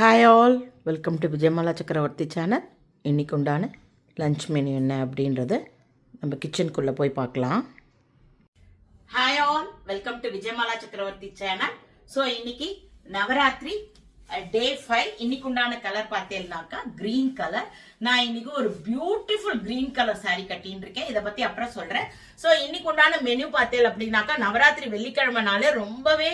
Hi all, welcome to Vijayamala சக்கரவர்த்தி channel. இன்றைக்கு உண்டான லன்ச் மெனு என்ன அப்படின்றத நம்ம கிச்சனுக்குள்ளே போய் பார்க்கலாம். Hi all, welcome to Vijayamala சக்கரவர்த்தி சேனல். ஸோ இன்னைக்கு நவராத்திரி டே 5. இன்னைக்கு உண்டான கலர் பார்த்தேன்னாக்கா கிரீன் கலர். நான் இன்னைக்கு ஒரு பியூட்டிஃபுல் கிரீன் கலர் சாரி கட்டின்னு இருக்கேன். இதை பத்தி அப்புறம் சொல்றேன். ஸோ இன்னைக்கு உண்டான மெனு பார்த்தேன் அப்படின்னாக்கா நவராத்திரி வெள்ளிக்கிழமைனாலே ரொம்பவே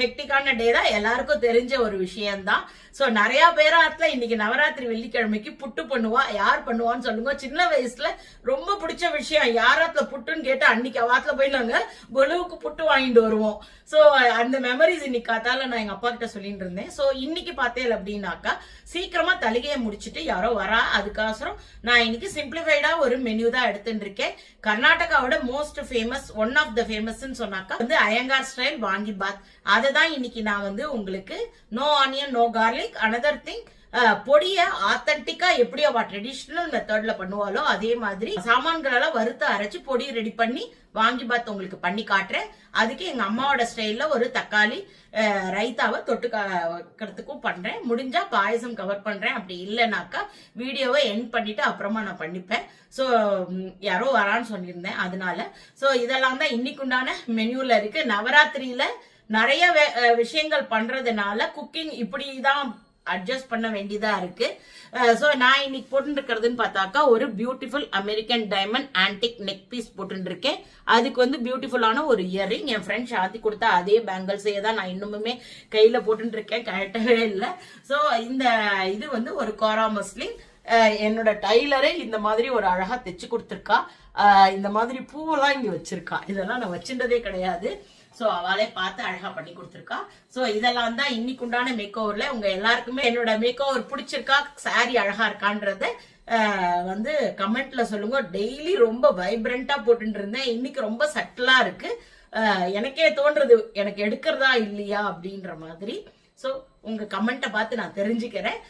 ஹெக்டிக்கான டே தான், எல்லாருக்கும் தெரிஞ்ச ஒரு விஷயம்தான். ஸோ நிறைய பேராத்துல இன்னைக்கு நவராத்திரி வெள்ளிக்கிழமைக்கு புட்டு பண்ணுவா. யார் பண்ணுவான்னு சொல்லுங்க. சின்ன வயசுல ரொம்ப பிடிச்ச விஷயம் யாராத்துல புட்டுன்னு கேட்டு அன்னைக்கு அவாத்துல போய் நாங்க கொலுவுக்கு புட்டு வாங்கிட்டு வருவோம். ஸோ அந்த மெமரிஸ் இன்னைக்கு காத்தால நான் எங்க அப்பா கிட்ட சொல்லிட்டு இருந்தேன். ஸோ இன்னைக்கு பார்த்தேன் அப்படின்னாக்கா சீக்கிரமா தலிகையை முடிச்சுட்டு யாரோ வரா, அதுக்கோசரம் நான் இன்னைக்கு சிம்பிளிஃபைடா ஒரு மெனு தான் எடுத்துட்டு இருக்கேன். கர்நாடகாவோட most famous, one of the famous சொன்னாக்கா வந்து அயங்கார் ஸ்டைல் வாங்கி பாத். அதை தான் இன்னைக்கு நான் வந்து உங்களுக்கு no onion no garlic, another thing பொடிய ஆத்தன்டிக்கா எப்படி அவ ட்ரெடிஷனல் மெத்தட்ல பண்ணுவாலோ அதே மாதிரி சாமான்களெல்லாம் வறுத்து அரைச்சு பொடி ரெடி பண்ணி வாங்கி பார்த்து உங்களுக்கு பண்ணி காட்டுறேன். அதுக்கு எங்க அம்மாவோட ஸ்டைல்ல ஒரு தக்காளி ரைத்தாவை தொட்டுக்கிறதுக்கும் பண்றேன். முடிஞ்சா பாயசம் கவர் பண்றேன். அப்படி இல்லைனாக்கா வீடியோவை எண்ட் பண்ணிட்டு அப்புறமா நான் பண்ணிப்பேன். ஸோ யாரோ வரான்னு சொல்லியிருந்தேன் அதனால. ஸோ இதெல்லாம் தான் இன்னைக்கு உண்டான மெனுல இருக்கு. நவராத்திரியில நிறைய விஷயங்கள் பண்றதுனால குக்கிங் இப்படிதான் அட்ஜஸ்ட் பண்ண வேண்டியதா இருக்கு. ஸோ நான் இன்னைக்கு போட்டுருக்கிறதுன்னு பார்த்தாக்கா ஒரு beautiful American diamond antique neck piece போட்டுருக்கேன். அதுக்கு வந்து பியூட்டிஃபுல்லான ஒரு இயரிங் என் ஃப்ரெண்ட் ஷாதி கொடுத்தா அதே பேங்கிள்ஸே தான் நான் இன்னுமே கையில போட்டுருக்கேன், கரெக்டவே இல்லை. ஸோ இந்த இது வந்து ஒரு கோரா மஸ்லின். என்னோட டைலரே இந்த மாதிரி ஒரு அழகா தைச்சு கொடுத்துருக்கா. இந்த மாதிரி பூவெல்லாம் இங்க வச்சிருக்கா. இதெல்லாம் நான் வச்சிருந்ததே கிடையாது. ஸோ அவளே பார்த்து அழகா பண்ணி கொடுத்துருக்கா. ஸோ இதெல்லாம் தான் இன்னைக்கு உண்டான மேக் ஓவர்ல. உங்க எல்லாருக்குமே என்னோட மேக் ஓவர் பிடிச்சிருக்கா, சாரி அழகா இருக்கான்றத வந்து கமெண்ட்ல சொல்லுங்க. டெய்லி ரொம்ப வைப்ரண்டா போட்டு இருந்தேன், இன்னைக்கு ரொம்ப சட்டிலா இருக்கு. எனக்கே தோன்றது எனக்கு எடுக்கிறதா இல்லையா அப்படின்ற மாதிரி. ஸோ உங்க கமெண்ட்டை பார்த்து நான் தெரிஞ்சுக்கிறேன்.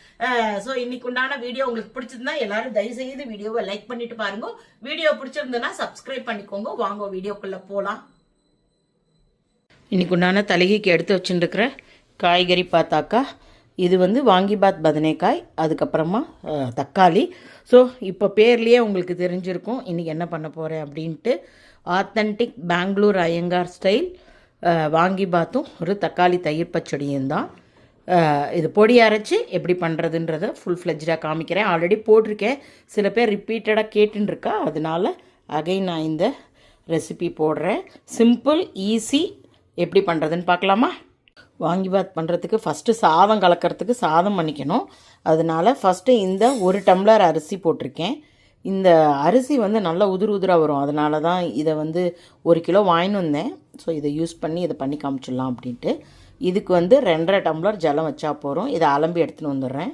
ஸோ இன்னைக்கு உண்டான வீடியோ உங்களுக்கு பிடிச்சிருந்தா எல்லாரும் தயவு செய்து வீடியோவை லைக் பண்ணிட்டு பாருங்க. வீடியோ பிடிச்சிருந்ததுன்னா சப்ஸ்கிரைப் பண்ணிக்கோங்க. வாங்க வீடியோக்குள்ள போலாம். இன்னைக்கு உண்டான தலிகைக்கு எடுத்து வச்சுருக்கிற காய்கறி பார்த்தாக்கா இது வந்து வாங்கிபாத் பதனைக்காய், அதுக்கப்புறமா தக்காளி. ஸோ இப்போ பேர்லேயே உங்களுக்கு தெரிஞ்சிருக்கும் இன்றைக்கி என்ன பண்ண போகிறேன் அப்படின்ட்டு. ஆத்தன்டிக் பெங்களூர் அய்யங்கார் ஸ்டைல் வாங்கிபாத்தும் ஒரு தக்காளி தயிர் பச்சடியும் தான். இது பொடி அரைச்சி எப்படி பண்ணுறதுன்றதை ஃபுல் ஃப்ளெஜ்டாக காமிக்கிறேன். ஆல்ரெடி போட்டிருக்கேன், சில பேர் ரிப்பீட்டடாக கேட்டுன்னு இருக்கா, அதனால அகைன் நான் இந்த ரெசிபி போடுறேன். Simple easy. எப்படி பண்ணுறதுன்னு பார்க்கலாமா? வாங்கிபாத் பண்ணுறதுக்கு ஃபஸ்ட்டு சாதம் கலக்கிறதுக்கு சாதம் பண்ணிக்கணும். அதனால ஃபஸ்ட்டு இந்த 1 டம்ளர் அரிசி போட்டிருக்கேன். இந்த அரிசி வந்து நல்லா உதிராக வரும், அதனால தான் இதை வந்து 1 கிலோ வாங்கின்னு வந்தேன். ஸோ இதை யூஸ் பண்ணி இதை பண்ணி காமிச்சிடலாம் அப்படின்ட்டு. இதுக்கு வந்து 2.5 டம்ளர் ஜலம் வச்சா போகிறோம். இதை அலம்பி எடுத்துன்னு வந்துடுறேன்.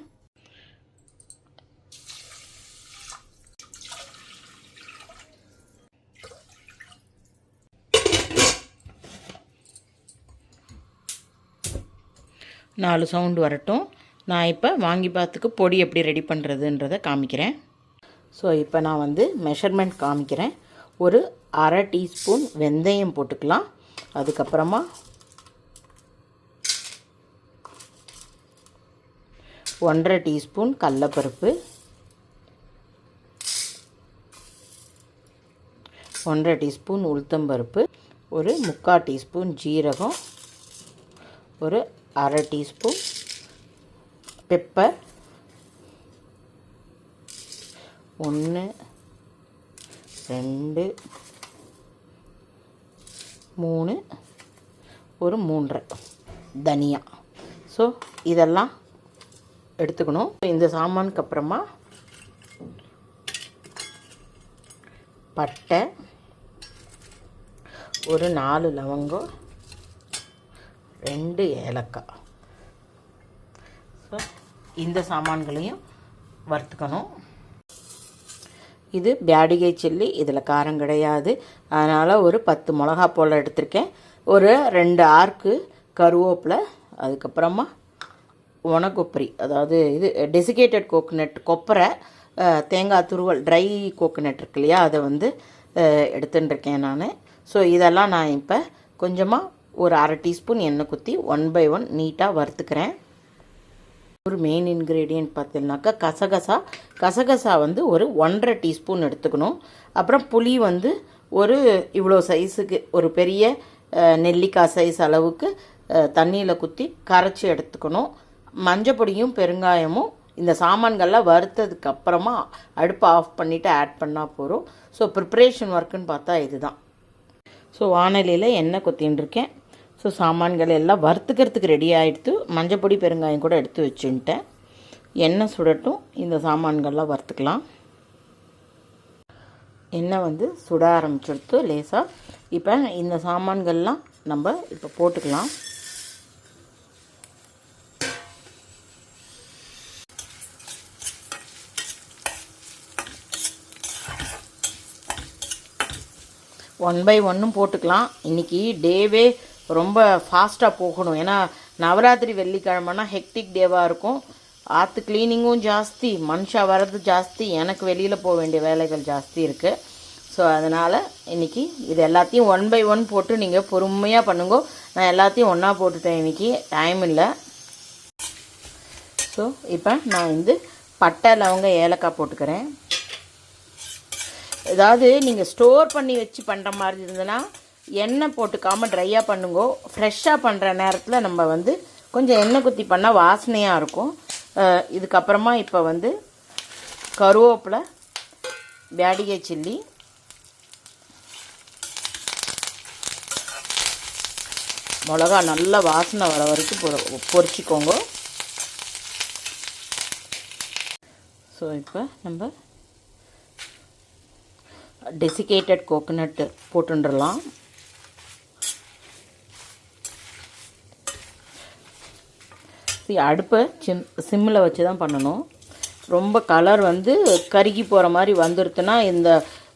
நாலு சவுண்டு வரட்டும். நான் இப்போ வாங்கிபாத்துக்கு பொடி எப்படி ரெடி பண்ணுறதுன்றதை காமிக்கிறேன். ஸோ இப்போ நான் வந்து மெஷர்மெண்ட் காமிக்கிறேன். ஒரு 1/2 டீஸ்பூன் வெந்தயம் போட்டுக்கலாம். அதுக்கப்புறமா 1/2 டீஸ்பூன் கடலைப்பருப்பு, 1/2 டீஸ்பூன் உளுத்தம்பருப்பு, ஒரு 3/4 டீஸ்பூன் ஜீரகம், ஒரு 1/2 டீஸ்பூன் பெப்பர், 1 2 3 ஒரு 3 தனியா. ஸோ இதெல்லாம் எடுத்துக்கணும். இந்த சாமானுக்கு அப்புறமா பட்டை, ஒரு 4 லவங்கம், 2 ஏலக்காய். ஸோ இந்த சாமான்களையும் வறுத்துக்கணும். இது பேடிகை சில்லி, இதில் காரம் கிடையாது, அதனால் ஒரு 10 மிளகா போல் எடுத்திருக்கேன். ஒரு 2 ஆர்க்கு கருவேப்பிலை, அதுக்கப்புறமா உணக்கொப்பரி, அதாவது இது டெசிகேட்டட் கோகோனட், கொப்பரை, தேங்காய் துருவல், ட்ரை கோகோனட் இருக்கு இல்லையா, அதை வந்து எடுத்துட்டுருக்கேன் நான். ஸோ இதெல்லாம் நான் இப்போ கொஞ்சமாக ஒரு 1/2 டீஸ்பூன் எண்ணெய் குத்தி 1 by 1 நீட்டாக வறுத்துக்கிறேன். ஒரு மெயின் இன்க்ரீடியன்ட் பார்த்தீங்கன்னாக்கா கசகசா வந்து ஒரு 1.5 டீஸ்பூன் எடுத்துக்கணும். அப்புறம் புளி வந்து ஒரு இவ்வளோ சைஸுக்கு ஒரு பெரிய நெல்லிக்காய் சைஸ் அளவுக்கு தண்ணியில் குத்தி கரைச்சி எடுத்துக்கணும். மஞ்சப்பொடியும் பெருங்காயமும் இந்த சாமான்கள்லாம் வறுத்ததுக்கு அப்புறமா அடுப்பை ஆஃப் பண்ணிவிட்டு ஆட் பண்ணால் போகிறோம். ஸோ ப்ரிப்ரேஷன் ஒர்க்குன்னு பார்த்தா இதுதான். ஸோ வானலியில் எண்ணெய் கொத்தின்னு இருக்கேன். ஸோ சாமான்கள் எல்லாம் வறுத்துக்கிறதுக்கு ரெடி ஆகிடுத்து. மஞ்சப்பொடி பெருங்காயம் கூட எடுத்து வச்சுன்ட்டேன். எண்ணெய் சுடட்டும், இந்த சாமான்கள்லாம் வறுத்துக்கலாம். எண்ணெய் வந்து சுட ஆரம்பிச்சுடுத்து லேசாக. இப்போ இந்த சாமான்கள்லாம் நம்ம இப்போ போட்டுக்கலாம். ஒன் பை ஒன்னும் போட்டுக்கலாம். இன்றைக்கி டேவே ரொம்ப ஃபாஸ்ட்டாக போகணும். ஏன்னா நவராத்திரி வெள்ளிக்கிழமைனா ஹெக்டிக் டேவாக இருக்கும். ஆற்று க்ளீனிங்கும் ஜாஸ்தி, மனுஷா வர்றது ஜாஸ்தி, எனக்கு வெளியில் போக வேண்டிய வேலைகள் ஜாஸ்தி இருக்குது. ஸோ அதனால் இன்றைக்கி இது எல்லாத்தையும் ஒன் பை ஒன் போட்டு நீங்கள் பொறுமையாக பண்ணுங்க. நான் எல்லாத்தையும் ஒன்றா போட்டுட்டேன், இன்றைக்கி டைம் இல்லை. ஸோ இப்போ நான் வந்து பட்டை லவங்க ஏலக்காய் போட்டுக்கிறேன். ஏதாவது நீங்கள் ஸ்டோர் பண்ணி வச்சு பண்ணுற மாதிரி இருந்ததுன்னா எண்ணெய் போட்டுக்காமல் ட்ரையாக பண்ணுங்கோ. ஃப்ரெஷ்ஷாக பண்ணுற நேரத்தில் நம்ம வந்து கொஞ்சம் எண்ணெய் குத்தி பண்ணால் வாசனையாக இருக்கும். இதுக்கப்புறமா இப்போ வந்து கருவேப்பிலை, பேடிகை சில்லி, மிளகா நல்லா வாசனை வர வரைக்கும் பொரிச்சிக்கோங்க. ஸோ இப்போ நம்ம டெசிகேட்டட் கோகோனட் போட்டுடலாம். அடுப்பை சிம்மில் வச்சு தான் பண்ணணும். ரொம்ப கலர் வந்து கருகி போகிற மாதிரி வந்துடுத்துன்னா இந்த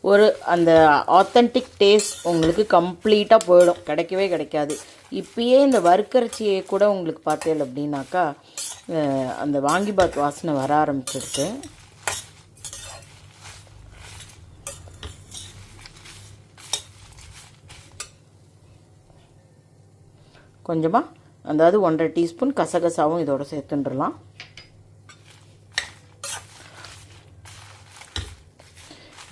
ஒரு அந்த ஆத்தென்டிக் டேஸ்ட் உங்களுக்கு கம்ப்ளீட்டாக போயிடும், கிடைக்கவே கிடைக்காது. இப்பயே இந்த வறுக்கரைச்சியை கூட உங்களுக்கு பார்த்தேன் அப்படின்னாக்கா அந்த வாங்கிபாத் வாசனை வர ஆரம்பிச்சிருக்கு. கொஞ்சமாக அதாவது 1.5 டீஸ்பூன் கசகசாவும் இதோட சேர்த்துட்டுலாம்.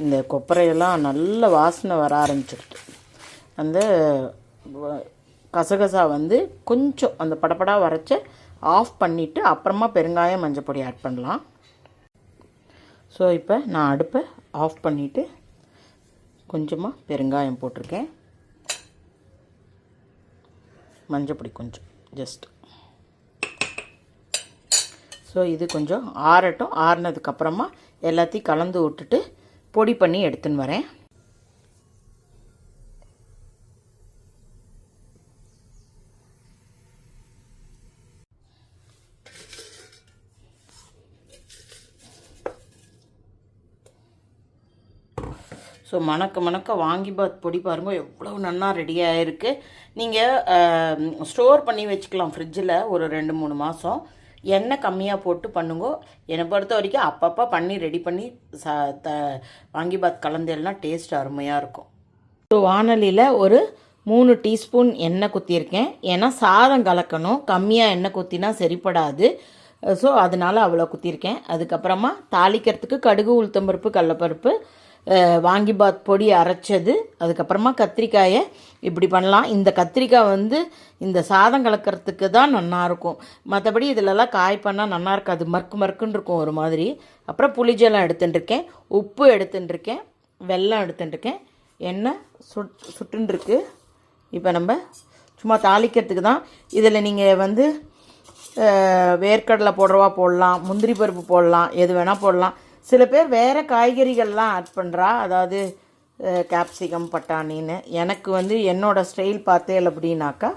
இந்த கொப்பரையெல்லாம் நல்ல வாசனை வர ஆரம்பிச்சிடுது. அந்த கசகசா வந்து கொஞ்சம் அந்த படப்படா வரைச்ச ஆஃப் பண்ணிவிட்டு அப்புறமா பெருங்காயம் மஞ்சப்பொடி ஆட் பண்ணலாம். ஸோ இப்போ நான் அடுப்பை ஆஃப் பண்ணிவிட்டு கொஞ்சமாக பெருங்காயம் போட்டிருக்கேன், மஞ்சப்பொடி கொஞ்சம் ஜஸ்ட். ஸோ இது கொஞ்சம் ஆறட்டும். ஆறினதுக்கப்புறமா எல்லாத்தையும் கலந்து விட்டுட்டு பொடி பண்ணி எடுத்துன்னு வரேன். ஸோ மணக்க வாங்கிபாத் பொடி பாருங்கள் எவ்வளோ நல்லா ரெடியாக இருக்குது. நீங்கள் ஸ்டோர் பண்ணி வச்சுக்கலாம் ஃப்ரிட்ஜில் ஒரு 2-3 மாதம். எண்ணெய் கம்மியாக போட்டு பண்ணுங்க. என்னை பொறுத்த வரைக்கும் அப்பப்போ பண்ணி ரெடி பண்ணி வாங்கிபாத் கலந்தெல்லாம் டேஸ்ட் அருமையாக இருக்கும். ஸோ வானலியில் ஒரு 3 டீஸ்பூன் எண்ணெய் குத்தியிருக்கேன். ஏன்னா சாதம் கலக்கணும், கம்மியாக எண்ணெய் குத்தினா சரிப்படாது. ஸோ அதனால் அவ்வளோ குத்தியிருக்கேன். அதுக்கப்புறமா தாளிக்கிறதுக்கு கடுகு, உளுத்தம்பருப்பு, கடலப்பருப்பு, வாங்கிபாத் பொடி அரைச்சது, அதுக்கப்புறமா கத்திரிக்காயை இப்படி பண்ணலாம். இந்த கத்திரிக்காய் வந்து இந்த சாதம் கலக்கிறதுக்கு தான் நல்லாயிருக்கும். மற்றபடி இதிலெல்லாம் காய் பண்ணால் நல்லா இருக்காது, மறுக்குன்னு இருக்கும் ஒரு மாதிரி. அப்புறம் புளிஜலம் எடுத்துட்டுருக்கேன், உப்பு எடுத்துட்டுருக்கேன், வெல்லம் எடுத்துட்டுருக்கேன், எண்ணெய் சுட்டுருக்கு. இப்போ நம்ம சும்மா தாளிக்கிறதுக்கு தான். இதில் நீங்கள் வந்து வேர்க்கடலை போடுறவா போடலாம், முந்திரி பருப்பு போடலாம், எது வேணால் போடலாம். சில பேர் வேறு காய்கறிகள்லாம் ஆட் பண்ணுறா, அதாவது கேப்சிகம், பட்டாணின்னு. எனக்கு வந்து என்னோடய ஸ்டைல் பார்த்தேன் அப்படின்னாக்கா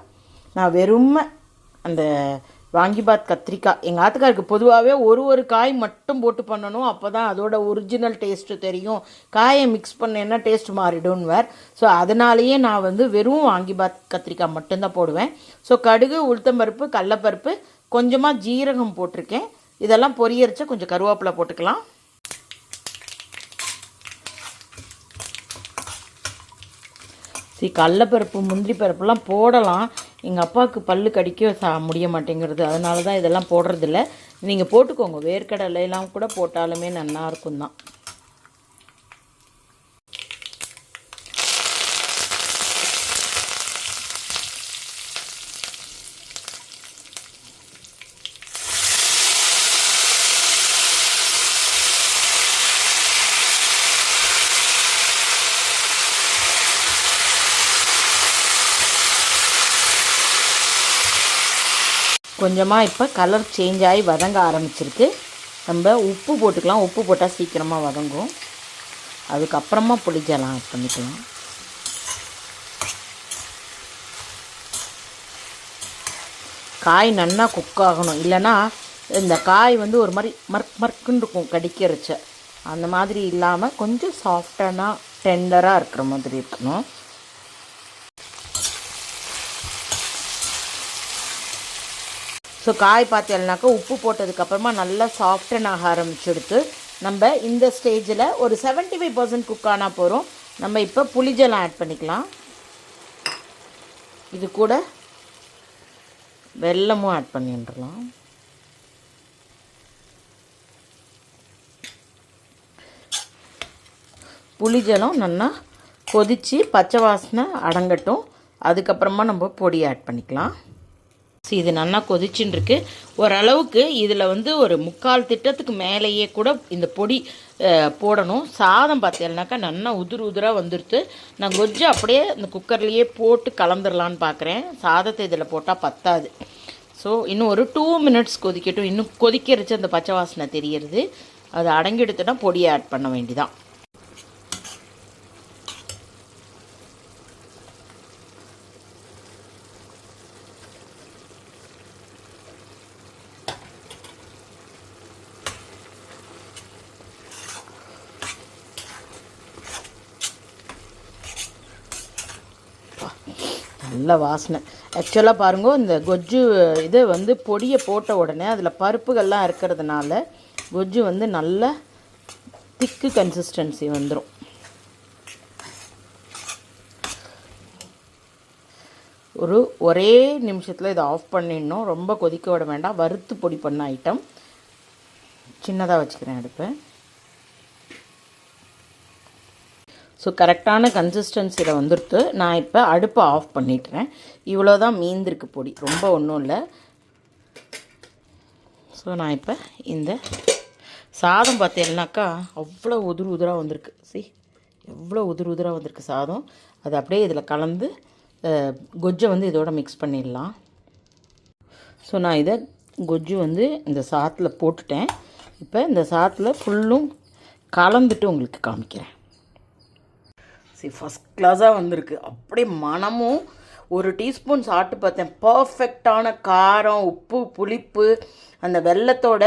நான் வெறும் அந்த வாங்கிபாத் கத்திரிக்காய், எங்கள் ஆத்துக்காருக்கு பொதுவாகவே ஒரு காய் மட்டும் போட்டு பண்ணணும், அப்போ தான் அதோட ஒரிஜினல் டேஸ்ட்டு தெரியும். காயை மிக்ஸ் பண்ணேன்னா டேஸ்ட் மாறிடும்னுவார். ஸோ அதனாலேயே நான் வந்து வெறும் வாங்கிபாத் கத்திரிக்காய் மட்டும்தான் போடுவேன். ஸோ கடுகு, உளுத்தம்பருப்பு, கடலப்பருப்பு, கொஞ்சமாக ஜீரகம் போட்டிருக்கேன். இதெல்லாம் பொரியரிச்சா கொஞ்சம் கருவேப்பிலை போட்டுக்கலாம். கடலப்பருப்பு, முந்திரி பருப்புலாம் போடலாம். எங்கள் அப்பாவுக்கு பல்லு கடிக்க முடிய மாட்டேங்கிறது, அதனால தான் இதெல்லாம் போடுறதில்ல. நீங்கள் போட்டுக்கோங்க, வேர்க்கடலையெல்லாம் கூட போட்டாலுமே நல்லா இருக்கும் தான். கொஞ்சமாக இப்போ கலர் சேஞ்ச் ஆகி வதங்க ஆரம்பிச்சிருக்கு. நம்ம உப்பு போட்டுக்கலாம், உப்பு போட்டால் சீக்கிரமாக வதங்கும். அதுக்கப்புறமா புளிஜலம் ஆட் பண்ணிக்கலாம். காய் நல்லா குக் ஆகணும், இல்லைன்னா இந்த காய் வந்து ஒரு மாதிரி மர்க்குன்னு இருக்கும் கடிக்கிறச்ச. அந்த மாதிரி இல்லாமல் கொஞ்சம் சாஃப்டான டெண்டராக இருக்கிற மாதிரி இருக்கணும். ஸோ காய் பார்த்தீங்கன்னாக்கா உப்பு போட்டதுக்கப்புறமா நல்லா சாஃப்டன் ஆக ஆரம்பிச்சுடுத்து. நம்ம இந்த ஸ்டேஜில் ஒரு 75% குக் ஆனால் போகிறோம். நம்ம இப்போ புளிஜலம் ஆட் பண்ணிக்கலாம். இது கூட வெல்லமும் ஆட் பண்ணிடலாம். புளிஜலம் நல்லா கொதித்து பச்சை வாசனை அடங்கட்டும். அதுக்கப்புறமா நம்ம பொடி ஆட் பண்ணிக்கலாம். இது நல்லா கொதிச்சுன்னு இருக்கு. ஓரளவுக்கு இதில் வந்து ஒரு 3/4 திட்டத்துக்கு மேலேயே கூட இந்த பொடி போடணும். சாதம் பார்த்தீங்கன்னாக்கா நல்லா உதிராக வந்துடுது. நான் கொஞ்சம் அப்படியே இந்த குக்கர்லேயே போட்டு கலந்துடலான்னு பார்க்குறேன். சாதத்தை இதில் போட்டால் பத்தாது. ஸோ இன்னும் ஒரு 2 மினிட்ஸ் கொதிக்கட்டும். இன்னும் கொதிக்கிறச்சு அந்த பச்சை வாசனை தெரியறது. அது அடங்கிடுத்துனா பொடியை ஆட் பண்ண வேண்டிதான். நல்ல வாசனை. ஆக்சுவலாக பாருங்க, இந்த கொஜ்ஜு இது வந்து பொடியை போட்ட உடனே அதில் பருப்புகள்லாம் இருக்கிறதுனால கொஜ்ஜு வந்து நல்ல திக்கு கன்சிஸ்டன்சி வந்துடும். ஒரே நிமிஷத்தில் இதை ஆஃப் பண்ணிடணும். ரொம்ப கொதிக்க விட வேண்டாம். வறுத்து பொடி பண்ண ஐட்டம். சின்னதாக வச்சுக்கிறேன் அடுப்பை. ஸோ கரெக்டான கன்சிஸ்டன்சியில் வந்துடுத்து. நான் இப்போ அடுப்பை ஆஃப் பண்ணிட்டுறேன். இவ்வளோ தான் மீந்திருக்கு பொடி, ரொம்ப ஒன்றும் இல்லை. ஸோ நான் இப்போ இந்த சாதம் பார்த்தீங்கன்னாக்கா அவ்வளோ உதிராக வந்திருக்கு. எவ்வளோ உதிராக வந்திருக்கு சாதம். அது அப்படியே இதில் கலந்து கொஜ்ஜை வந்து இதோட மிக்ஸ் பண்ணிடலாம். ஸோ நான் இதை கொஜ்ஜு வந்து இந்த சாத்தில் போட்டுட்டேன். இப்போ இந்த சாத்தில் ஃபுல்லும் கலந்துட்டு உங்களுக்கு காமிக்கிறேன். ஃபஸ்ட் கிளாஸாக வந்திருக்கு. அப்படியே மனமும். ஒரு டீஸ்பூன் சாப்பிட்டு பார்த்தேன். பர்ஃபெக்டான காரம், உப்பு, புளிப்பு, அந்த வெல்லத்தோட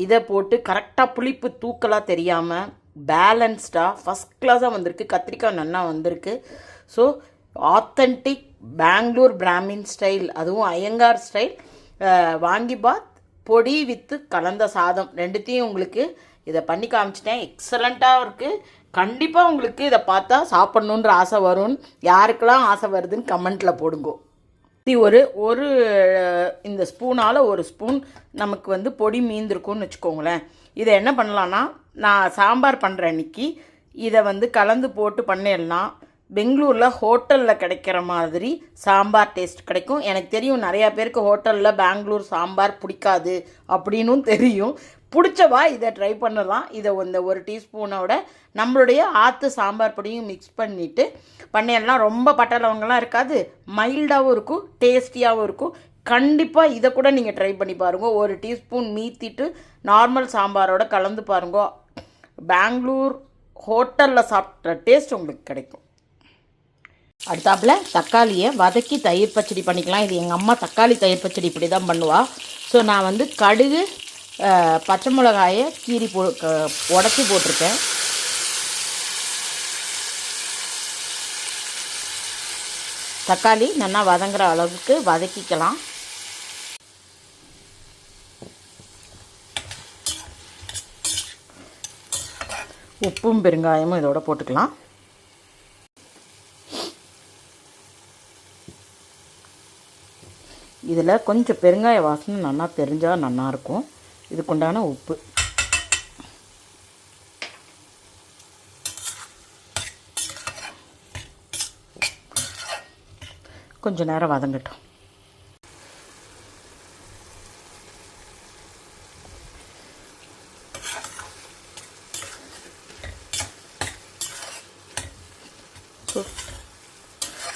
இதை போட்டு கரெக்டாக புளிப்பு தூக்கலாக தெரியாமல் பேலன்ஸ்டாக ஃபஸ்ட் கிளாஸாக வந்திருக்கு. கத்திரிக்காய் நல்லா வந்திருக்கு. So authentic Bangalore Brahmin style, அதுவும் ஐயங்கார் ஸ்டைல் வாங்கிபாத் பொடி வித்து கலந்த சாதம் ரெண்டுத்தையும் உங்களுக்கு இதை பண்ணி காமிச்சிட்டேன். எக்ஸலண்ட்டாக இருக்குது. கண்டிப்பாக உங்களுக்கு இதை பார்த்தா சாப்பிட்ணுன்ற ஆசை வரும். யாருக்கெல்லாம் ஆசை வருதுன்னு கமெண்ட்டில் போடுங்க. ஒரு இந்த ஸ்பூனால் ஒரு ஸ்பூன் நமக்கு வந்து பொடி மீந்திருக்கும்னு வச்சுக்கோங்களேன். இதை என்ன பண்ணலான்னா, நான் சாம்பார் பண்ணுற அன்றைக்கி இதை வந்து கலந்து போட்டு பண்ணிடலாம். பெங்களூரில் ஹோட்டலில் கிடைக்கிற மாதிரி சாம்பார் டேஸ்ட் கிடைக்கும். எனக்கு தெரியும் நிறையா பேருக்கு ஹோட்டலில் பெங்களூர் சாம்பார் பிடிக்காது அப்படின்னும் தெரியும். பிடிச்சவா இதை ட்ரை பண்ணலாம். இதை இந்த ஒரு டீஸ்பூனோட நம்மளுடைய ஆற்று சாம்பார் பொடியும் மிக்ஸ் பண்ணிவிட்டு பண்ணிடலாம். ரொம்ப பட்டலவங்கலாம் இருக்காது, மைல்டாகவும் இருக்கும், டேஸ்டியாகவும் இருக்கும். கண்டிப்பாக இதை கூட நீங்கள் ட்ரை பண்ணி பாருங்கள். ஒரு டீஸ்பூன் மீத்திட்டு நார்மல் சாம்பாரோட கலந்து பாருங்க. பெங்களூர் ஹோட்டலில் சாப்பிட்ற டேஸ்ட் உங்களுக்கு கிடைக்கும். அடுத்தாப்பில் தக்காளியை வதக்கி தயிர் பச்சடி பண்ணிக்கலாம். இது எங்கள் அம்மா தக்காளி தயிர் பச்சடி இப்படி தான் பண்ணுவாள். ஸோ நான் வந்து கடுகு, பச்சை மிளகாயை கீரி உடச்சி போட்டிருக்கேன். தக்காளி நல்லா வதங்குற அளவுக்கு வதக்கிக்கலாம். உப்பும் பெருங்காயமும் இதோட போட்டுக்கலாம். இதில் கொஞ்சம் பெருங்காய வாசனை நல்லா தெரிஞ்சால் நல்லாயிருக்கும். இதுக்குண்டான உப்பு, கொஞ்சம் நேரம் வதங்கட்டும்.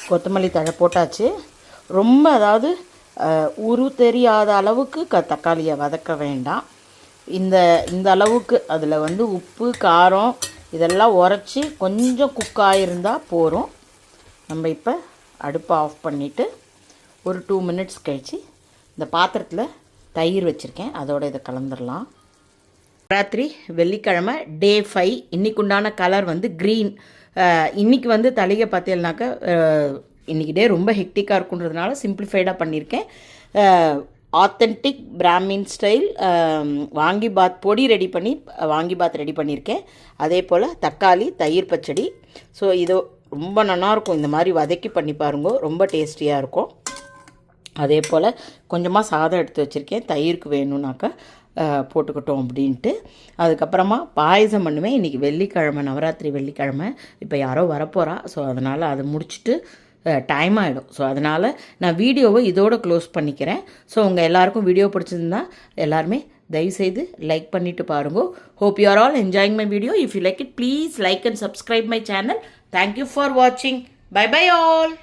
கொத்தமல்லி தழை போட்டாச்சு. ரொம்ப அதாவது உரு தெரியாத அளவுக்கு தக்காளியை வதக்க வேண்டாம். இந்த அளவுக்கு அதில் வந்து உப்பு காரம் இதெல்லாம் உரைச்சி கொஞ்சம் குக் ஆகிருந்தால் போகிறோம். நம்ம இப்போ அடுப்பை ஆஃப் பண்ணிவிட்டு ஒரு 2 மினிட்ஸ் கழித்து இந்த பாத்திரத்தில் தயிர் வச்சுருக்கேன், அதோடு இதை கலந்துடலாம். ராத்திரி வெள்ளிக்கிழமை டே 5. இன்றைக்கு உண்டான கலர் வந்து க்ரீன். இன்றைக்கி வந்து தலையை பார்த்தீங்கன்னாக்கா இன்றைக்கி டே ரொம்ப ஹெக்டிக்காக இருக்குன்றதுனால சிம்பிளிஃபைடாக பண்ணியிருக்கேன். ஆத்தென்டிக் பிராமின் ஸ்டைல் வாங்கிபாத் பொடி ரெடி பண்ணி வாங்கிபாத் ரெடி பண்ணியிருக்கேன். அதே போல் தக்காளி தயிர் பச்சடி. ஸோ இது ரொம்ப நல்லாயிருக்கும். இந்த மாதிரி வதக்கி பண்ணி பாருங்க, ரொம்ப டேஸ்டியாக இருக்கும். அதே போல் கொஞ்சமாக சாதம் எடுத்து வச்சுருக்கேன், தயிருக்கு வேணும்னாக்கா போட்டுக்கிட்டோம் அப்படின்ட்டு. அதுக்கப்புறமா பாயசம் பண்ணுவேன். இன்றைக்கி வெள்ளிக்கிழமை, நவராத்திரி வெள்ளிக்கிழமை. இப்போ யாரோ வரப்போகிறா, ஸோ அதனால் அதை முடிச்சுட்டு டைம் ஆகிடும். ஸோ அதனால் நான் வீடியோவை இதோடு க்ளோஸ் பண்ணிக்கிறேன். ஸோ உங்கள் எல்லாருக்கும் வீடியோ பிடிச்சிருந்தா எல்லாருமே தயவுசெய்து லைக் பண்ணிவிட்டு பாருங்க. Hope you are all enjoying my video. If you like it please like and subscribe my channel. Thank you for வாட்சிங். Bye bye all.